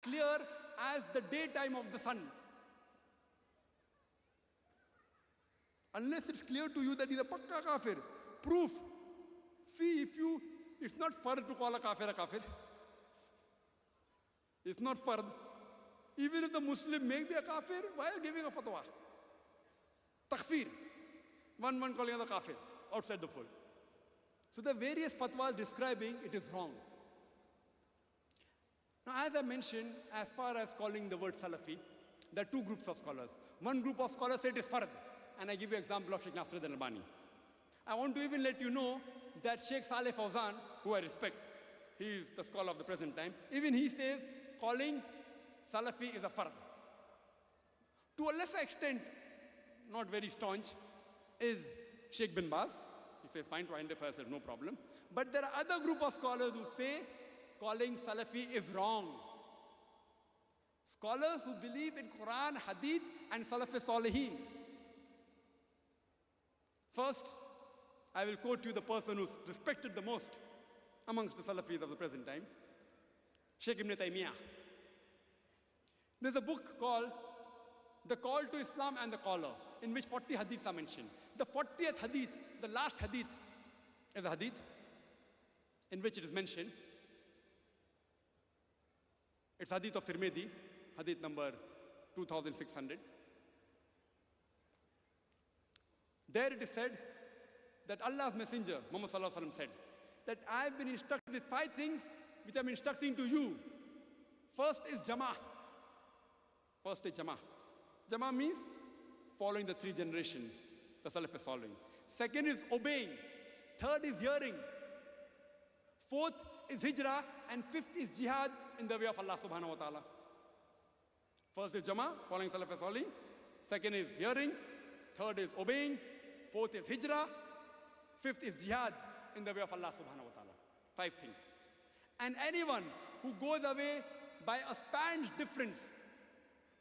clear as the daytime of the sun. Unless it's clear to you that he's a pakka kafir, proof. See, it's not fard to call a kafir. It's not fard. Even if the Muslim may be a kafir, why are you giving a fatwa? Takfir. One calling the kafir outside the fold. So the various fatwas describing it is wrong. Now, as I mentioned, as far as calling the word Salafi, there are two groups of scholars. One group of scholars say it is fard, and I give you an example of Sheikh Nasruddin Albani. I want to even let you know that Sheikh Saleh Fawzan, who I respect, he is the scholar of the present time, even he says calling Salafi is a fard. To a lesser extent, not very staunch, is Sheikh bin Baz. He says, fine, to identify yourself, no problem. But there are other group of scholars who say calling Salafi is wrong. Scholars who believe in Quran, Hadith, and Salaf Salihin. First, I will quote you the person who's respected the most amongst the Salafis of the present time, Sheikh Ibn Taymiyyah. There's a book called The Call to Islam and the Caller, in which 40 hadiths are mentioned. The 40th hadith, the last hadith, is a hadith in which it is mentioned. It's hadith of Tirmidhi, hadith number 2600. There it is said that Allah's Messenger, Muhammad Sallallahu Alaihi Wasallam, said that I have been instructed with 5 things which I am instructing to you. First is Jama'ah. First is Jama'ah. Jama'ah means following the 3 generations, the Salaf is following. Second is obeying. Third is hearing. Fourth is Hijrah. And fifth is Jihad in the way of Allah subhanahu wa ta'ala. First is Jama'ah, following Salaf is following. Second is hearing. Third is obeying. Fourth is Hijrah. Fifth is Jihad in the way of Allah subhanahu wa ta'ala. 5 things. And anyone who goes away by a span's difference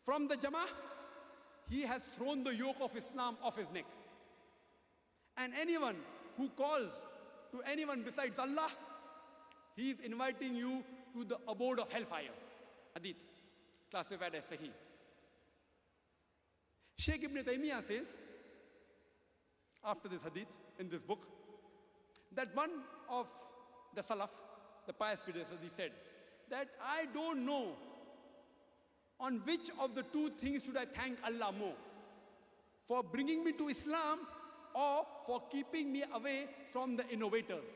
from the Jama'ah, he has thrown the yoke of Islam off his neck. And anyone who calls to anyone besides Allah, he is inviting you to the abode of hellfire. Hadith, classified as Sahih. Sheikh Ibn Taymiyyah says, after this hadith, in this book, that one of the Salaf, the pious predecessors, he said that I don't know on which of the 2 things should I thank Allah more, for bringing me to Islam or for keeping me away from the innovators.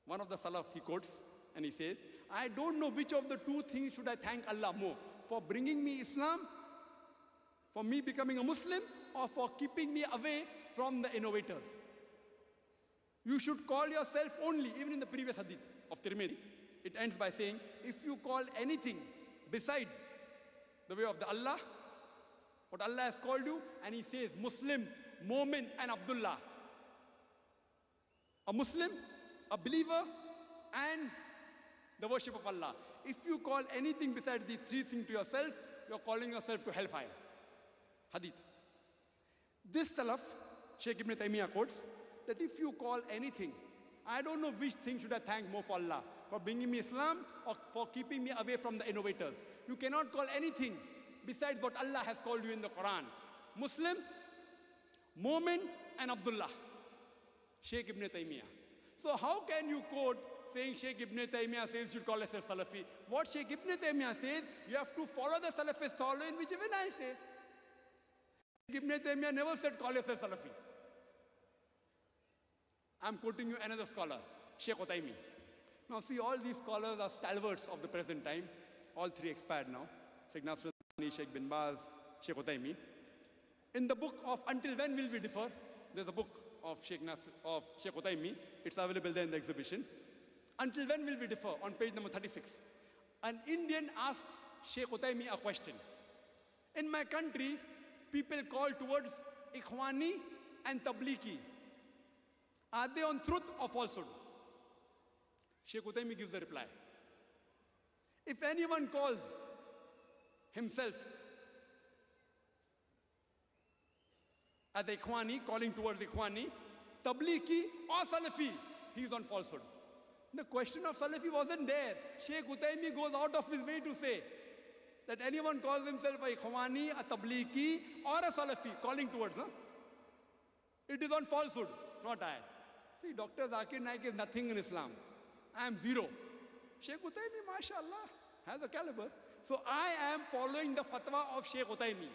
One of the Salaf, he quotes and he says, I don't know which of the 2 things should I thank Allah more, for bringing me Islam, for me becoming a Muslim, or for keeping me away from the innovators. You should call yourself only, even in the previous hadith of Tirmidhi, it ends by saying, if you call anything besides the way of the Allah, what Allah has called you, and he says Muslim, Mu'min, and Abdullah. A Muslim, a believer, and the worship of Allah. If you call anything besides these 3 things to yourself, you're calling yourself to hellfire. Hadith. This Salaf, Sheikh Ibn Taymiyyah quotes, that if you call anything, I don't know which thing should I thank more for Allah, for bringing me Islam or for keeping me away from the innovators. You cannot call anything besides what Allah has called you in the Quran. Muslim, Mu'min, and Abdullah. Sheikh Ibn Taymiyyah. So how can you quote saying Sheikh Ibn Taymiyyah says you should call yourself Salafi? What Sheikh Ibn Taymiyyah says, you have to follow the Salafi Salih, which even I say. Sheikh Ibn Taymiyyah never said call yourself Salafi. I'm quoting you another scholar, Sheikh Utaymi. Now see, all these scholars are stalwarts of the present time. All 3 expired now. Sheikh Nasruddin, Sheikh bin Baz, Sheikh Utaymi. In the book of Until When Will We Differ, there's a book of Sheikh Utaymi. It's available there in the exhibition. Until When Will We Differ, on page number 36. An Indian asks Sheikh Utaymi a question. In my country, people call towards Ikhwani and Tablighi. Are they on truth or falsehood? Sheikh Utaymi gives the reply. If anyone calls himself as the Ikhwani, calling towards Ikhwani, Tablighi or Salafi, he is on falsehood. The question of Salafi wasn't there. Sheikh Utaymi goes out of his way to say that anyone calls himself a Ikhwani, a Tablighi, or a Salafi, calling towards, it is on falsehood, not I. See, Dr. Zakir Naik is nothing in Islam. I am zero. Sheikh Utaymi, mashallah, has a caliber. So I am following the fatwa of Sheikh Utaymi.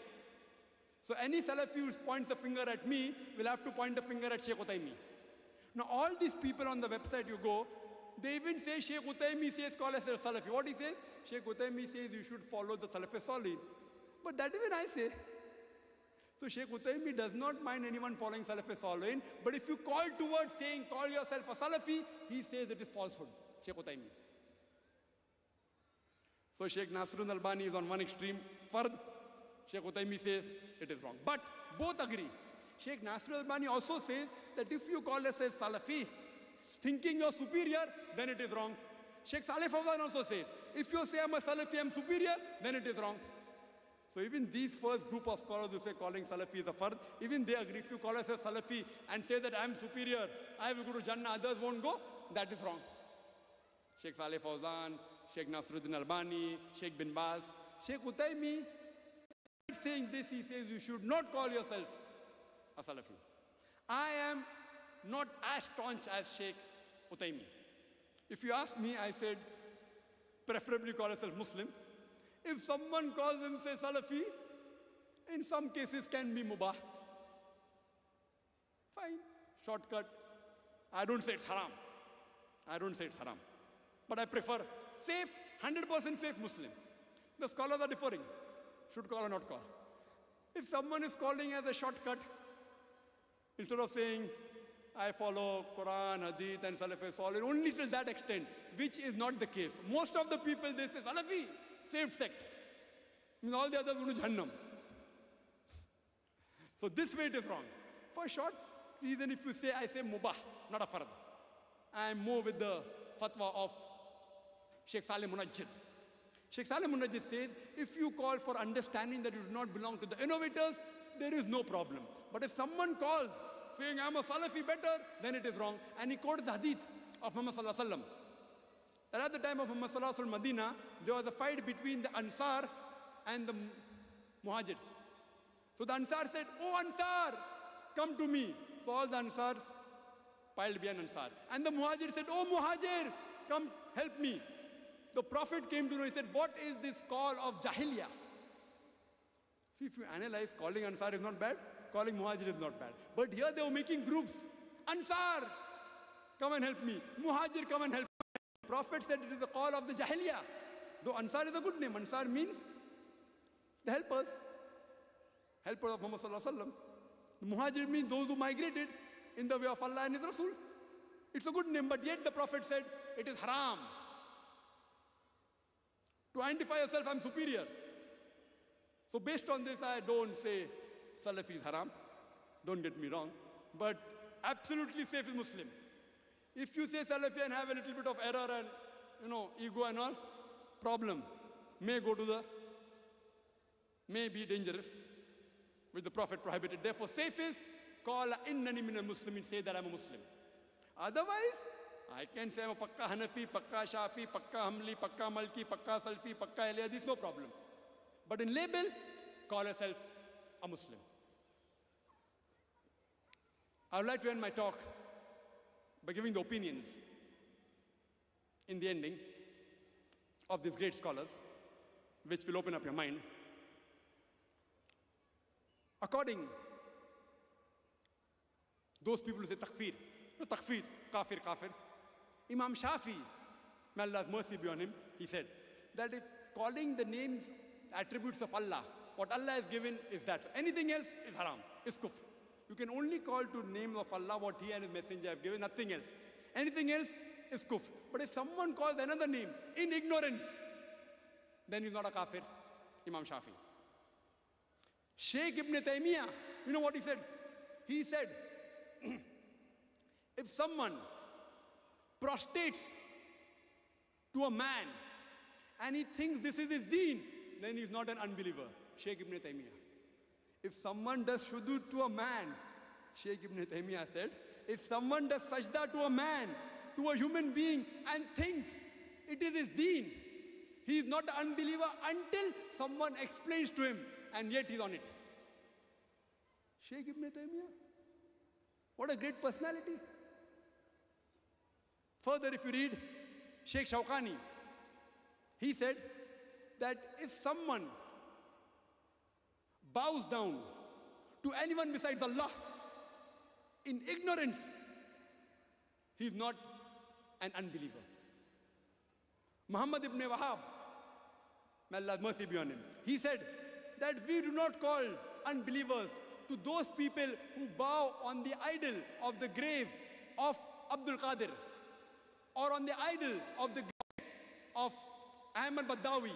So any Salafi who points a finger at me will have to point a finger at Sheikh Utaymi. Now all these people on the website you go, they even say Sheikh Utaymi says call us a Salafi. What he says? Sheikh Utaymi says you should follow the Salafi Salih. But that even I say. So Sheikh Utaymi does not mind anyone following Salafi Salih. But if you call towards saying call yourself a Salafi, he says it is falsehood. Sheikh Utaymi. So Sheikh Nasruddin Albani is on one extreme, Fard. Sheikh Utaymi says it is wrong. But both agree. Sheikh Nasruddin Albani also says that if you call yourself Salafi, thinking you're superior, then it is wrong. Sheikh Saleh Fawzan also says, if you say I'm a Salafi, I'm superior, then it is wrong. So even these first group of scholars who say calling Salafi is a fard, even they agree. If you call yourself Salafi and say that I'm superior, I will go to Jannah, others won't go, that is wrong. Sheikh Saleh Fawzan, Sheikh Nasruddin Albani, Sheikh bin Baz, Sheikh Utaymi, saying this, he says you should not call yourself a Salafi. I am not as staunch as Sheikh Utaymi. If you ask me, I said, preferably call yourself Muslim. If someone calls himself Salafi, in some cases can be mubah. Fine, shortcut. I don't say it's haram. I don't say it's haram. But I prefer safe, 100% safe Muslim. The scholars are differing. Should call or not call. If someone is calling as a shortcut, instead of saying, I follow Quran, Hadith and Salafi Salih, only till that extent, which is not the case. Most of the people, they say Salafi, saved sect. Means all the others go to Jahannam. So this way it is wrong. For short reason, if you say, I say mubah, not a fard. I am more with the fatwa of Sheikh Saleh Munajjid. Sheikh Saleh Munajjid says, if you call for understanding that you do not belong to the innovators, there is no problem. But if someone calls saying, I'm a Salafi better, then it is wrong. And he quoted the hadith of Muhammad Sallallahu Alaihi Wasallam. And at the time of Muhammad Sallallahu Alaihi Wasallam, Medina, there was a fight between the Ansar and the Muhajirs. So the Ansar said, oh Ansar, come to me. So all the Ansars piled behind Ansar. And the Muhajir said, oh Muhajir, come help me. The Prophet came to know, he said, what is this call of Jahiliyyah? See, if you analyze, calling Ansar is not bad, calling Muhajir is not bad. But here they were making groups. Ansar, come and help me. Muhajir, come and help me. The Prophet said it is a call of the Jahiliyyah. Though Ansar is a good name. Ansar means the helpers. Helpers of Muhammad Sallallahu Alaihi Wasallam. The Muhajir means those who migrated in the way of Allah and His Rasul. It's a good name, but yet the Prophet said it is haram. To identify yourself, I'm superior. So based on this, I don't say Salafi is haram. Don't get me wrong. But absolutely safe is Muslim. If you say Salafi and have a little bit of error and, ego and all, problem. May be dangerous, which the Prophet prohibited. Therefore, safe is, Qala innani min al-Muslimin, say that I'm a Muslim. Otherwise, I can say I'm a Pakka Hanafi, Pakka Shafi, Pakka Hamli, Pakka Malki, Pakka Salfi, Pakka Ahli Hadith, no problem. But in label, call yourself a Muslim. I would like to end my talk by giving the opinions in the ending of these great scholars, which will open up your mind. According those people who say takfir, no takfir, kafir, kafir, Imam Shafi, may Allah's mercy be on him, he said that if calling the names, attributes of Allah, what Allah has given is that. Anything else is haram, is kufr. You can only call to names of Allah what He and His Messenger have given, nothing else. Anything else is kufr. But if someone calls another name in ignorance, then he's not a kafir, Imam Shafi. Sheikh Ibn Taymiyyah, you know what he said? He said, if someone prostrates to a man and he thinks this is his deen, then he's not an unbeliever. Sheikh Ibn Taymiyyah. If someone does shudu to a man, Sheikh Ibn Taymiyyah said, if someone does sajda to a man to a human being and thinks it is his deen. He is not an unbeliever until someone explains to him, and yet he's on it. Shaykh Ibn Taymiyyah, what a great personality. Further, if you read Sheikh Shawkani, he said that if someone bows down to anyone besides Allah in ignorance, he is not an unbeliever. Muhammad ibn Wahab, may Allah's mercy be on him, he said that we do not call unbelievers to those people who bow on the idol of the grave of Abdul Qadir, or on the idol of the grave of Ahmad Badawi,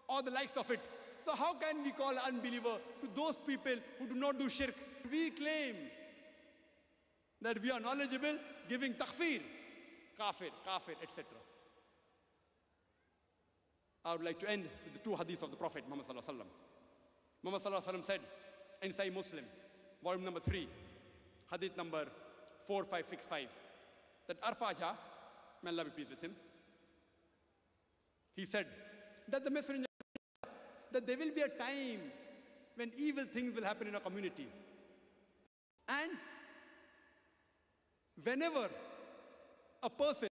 or the likes of it. So how can we call an unbeliever to those people who do not do shirk? We claim that we are knowledgeable, giving takfir, kafir, kafir, etc. I would like to end with the two hadiths of the Prophet Muhammad sallallahu alaihi wasallam. Muhammad sallallahu alaihi wasallam said in Sahih Muslim, volume number 3, hadith number 4565, that Arfaja, may Allah be pleased with him, he said that the messenger, that there will be a time when evil things will happen in a community. And whenever a person